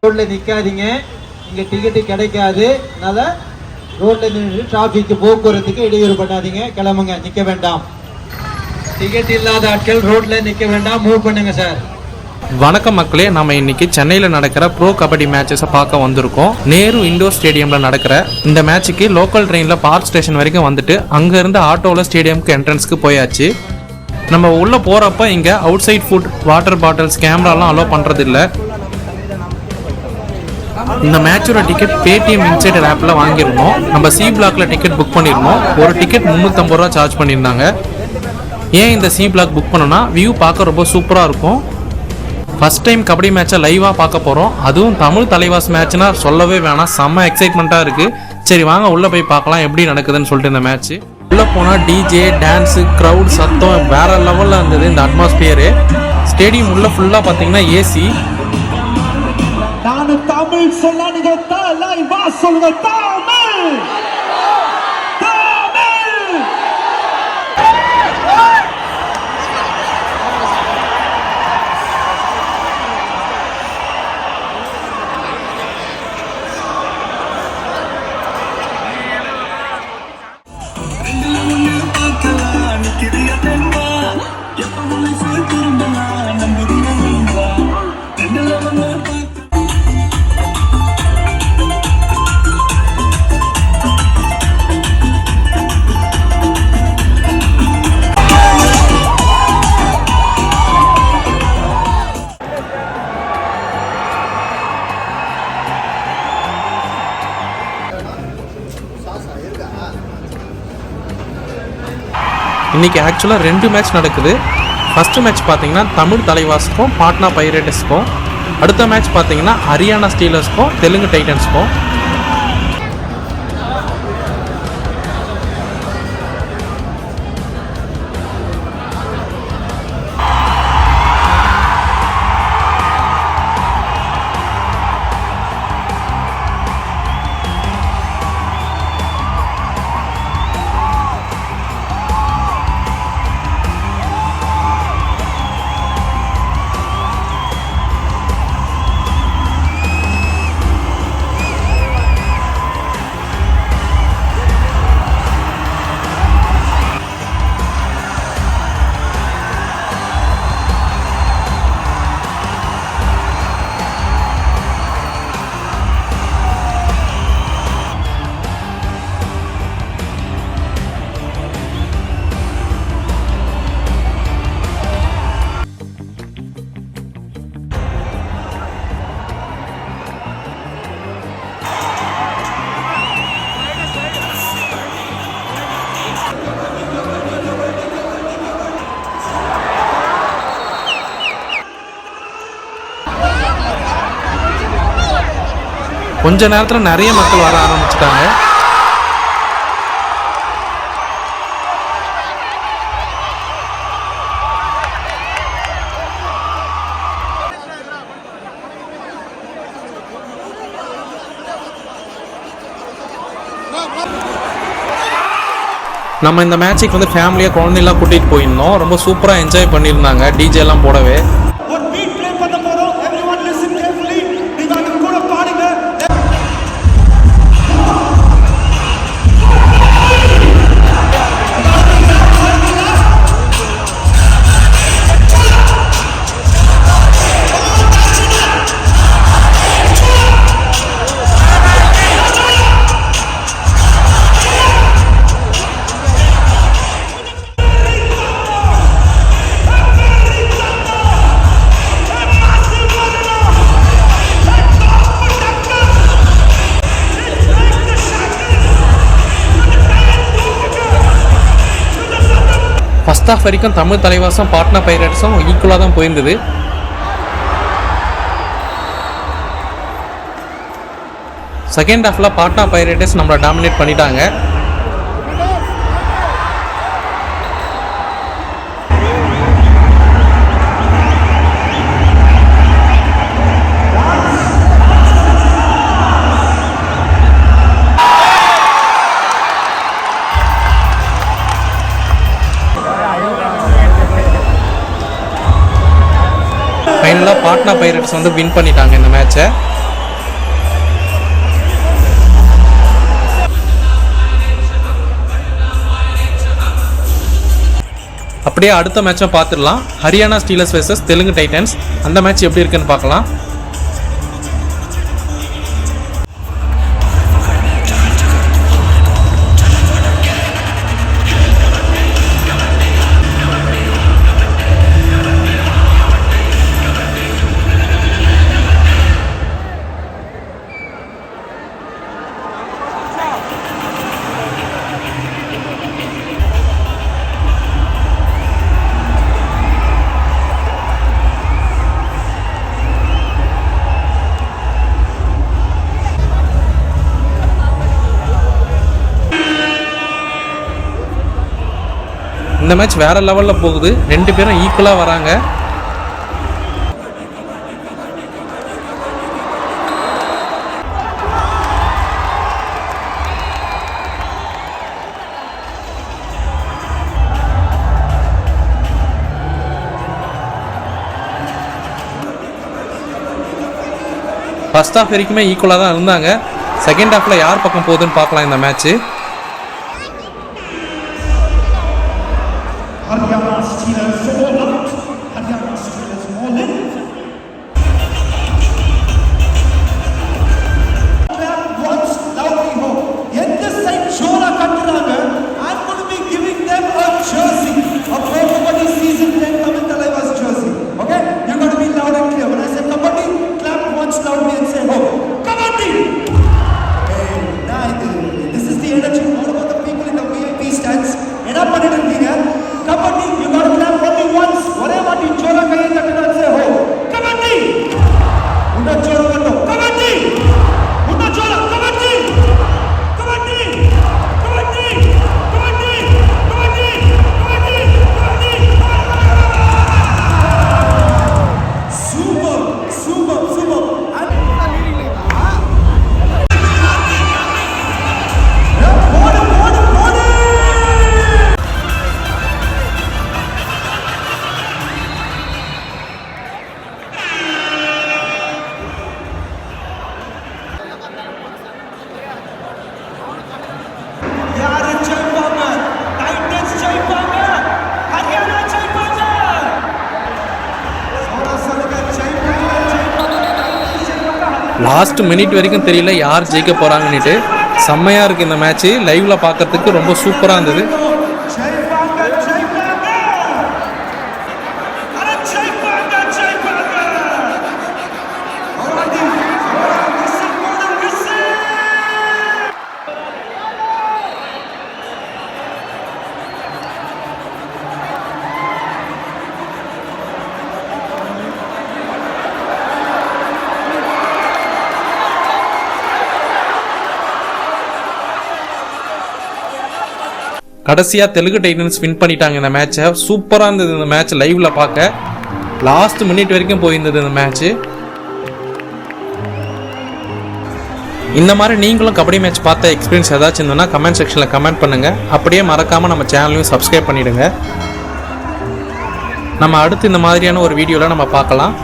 ரோட்ல நிக்காதீங்க, இங்க டிக்கெட்டு கிடைக்காது. அதனால ரோட்ல நின்று டிராபிக் போக்குவரத்துக்கு இடையூறு பண்ணாதீங்க. கிளம்புங்க, நிக்க வேண்டாம். டிக்கெட் இல்லாத ஆட்கள் ரோட்ல நிக்க வேண்டாம், மூவ் பண்ணுங்க சார். வணக்கம் மக்களே, நம்ம இன்னைக்கு சென்னையில் நடக்கிற ப்ரோ கபடி மேட்சஸை பார்க்க வந்திருக்கோம். நேரு இண்டோர் ஸ்டேடியமில் நடக்கிற இந்த மேட்சுக்கு லோக்கல் ட்ரெயினில் பார்க் ஸ்டேஷன் வரைக்கும் வந்துட்டு அங்கேருந்து ஆட்டோவில் ஸ்டேடியமுக்கு என்ட்ரன்ஸ்க்கு போயாச்சு. நம்ம உள்ளே போகிறப்ப இங்கே outside food, water bottles, கேமராலாம் அலோவ் பண்ணுறதில்ல. இந்த மேட்சோட டிக்கெட் பேடிஎம் இன்சைடர் ஆப்பில் வாங்கியிருந்தோம். நம்ம சி பிளாக்ல டிக்கெட் புக் பண்ணியிருந்தோம். ஒரு டிக்கெட் 350 ரூபா சார்ஜ் பண்ணியிருந்தாங்க. ஏன் இந்த சி பிளாக் புக் பண்ணோன்னா வியூ பார்க்க ரொம்ப சூப்பராக இருக்கும். ஃபஸ்ட் டைம் கபடி மேட்சை லைவாக பார்க்க போகிறோம். அதுவும் தமிழ் தலைவாஸ் மேட்ச்னா சொல்லவே வேணாம், செம்ம எக்ஸைட்மெண்ட்டாக இருக்குது. சரி வாங்க உள்ளே போய் பார்க்கலாம் எப்படி நடக்குதுன்னு சொல்லிட்டு. இந்த மேட்ச்சு உள்ளே போனால் டிஜே, டான்ஸு, க்ரௌட், சத்தம் வேறு லெவலில் இருந்தது. இந்த அட்மாஸ்பியரு ஸ்டேடியம் உள்ளே ஃபுல்லாக பார்த்தீங்கன்னா ஏசி. தமிழ் சொல்லாதீங்க, லைவா சொல்லுங்க. தமிழ் இன்றைக்கி ஆக்சுவலாக 2 மேட்ச் நடக்குது. ஃபஸ்ட்டு மேட்ச் பார்த்தீங்கன்னா தமிழ் தலைவாஸுக்கும் பாட்னா பைரேட்டர்ஸ்க்கும், அடுத்த மேட்ச் பார்த்தீங்கன்னா ஹரியானா ஸ்டீலர்ஸ்க்கும் தெலுங்கு டைட்டன்ஸ்க்கும். கொஞ்ச நேரத்தில் நிறைய மக்கள் வர ஆரம்பிச்சிட்டாங்க. நம்ம இந்த மேட்சுக்கு வந்து ஃபேமிலியாக குழந்தைலாம் கூட்டிகிட்டு போயிருந்தோம். ரொம்ப சூப்பராக என்ஜாய் பண்ணியிருந்தாங்க. டிஜே எல்லாம் போடவே. ஃபர்ஸ்ட் ஹாஃப் வரைக்கும் தமிழ் தலைவாசும் பாட்னா பைரேட்ஸும் ஈக்குவலாக தான் போயிருந்தது. செகண்ட் ஹாஃபில் பாட்னா பைரேட்டர்ஸ் நம்மளை டாமினேட் பண்ணிட்டாங்க. ஃபைனலாக பாட்னா பைரேட்ஸ் வந்து வின் பண்ணிட்டாங்க இந்த மேட்சை. அப்படியே அடுத்த மேட்சும் பார்த்துடலாம். Haryana stealers vs Telugu Titans. அந்த மேட்ச் எப்படி இருக்குன்னு பார்க்கலாம். இந்த மேட்ச் வேற லெவலில் போகுது. ரெண்டு பேரும் ஈக்குவலாக வராங்க. ஃபர்ஸ்ட் ஹாஃப் வரைக்குமே ஈக்குவலாக தான் இருந்தாங்க. செகண்ட் ஹாஃபில் யார் பக்கம் போகுதுன்னு பார்க்கலாம் இந்த match. Haryana Steelers all out. Haryana Steelers all in. Once loudly home. Yet this side Shora Katturaga. I'm going to be giving them a jersey. A Kabaddi season 10 Tamil Talaiva's jersey. Okay? You're going to be loud and clear. When I say Kabaddi, clap once loudly and say home. Kabaddi! Hey, this is the energy. What about the people in the VIP stands? Ena pannidrukeenga. Kabaddi, you got to clap only once. One vaati chora kaiye tattana and say ho. Kabaddi. Unna chora katto. Kabaddi. Unna chora. Kabaddi. Kabaddi. Kabaddi. Kabaddi. Kabaddi. Kabaddi. Kabaddi. Super. Super. Super. Last minute வரைக்கும் தெரியல யார் ஜெயிக்க போகிறாங்கன்னுட்டு. செம்மையாக இருக்குது இந்த match. லைவில் பார்க்கறதுக்கு ரொம்ப சூப்பராக இருந்தது. கடைசியாக தெலுங்கு டைட்டன்ஸ் வின் பண்ணிட்டாங்க இந்த மேட்சை. சூப்பராக இருந்தது இந்த மேட்ச் லைவில் பார்க்க. லாஸ்ட் மினிட் வரைக்கும் போயிருந்தது இந்த மேட்ச்சு. இந்த மாதிரி நீங்களும் கபடி மேட்ச் பார்த்த எக்ஸ்பீரியன்ஸ் ஏதாச்சும் இருந்ததுன்னா கமெண்ட் செக்ஷனில் கமெண்ட் பண்ணுங்கள். அப்படியே மறக்காமல் நம்ம சேனலையும் சப்ஸ்கிரைப் பண்ணிவிடுங்க. நம்ம அடுத்து இந்த மாதிரியான ஒரு வீடியோவில் நம்ம பார்க்கலாம்.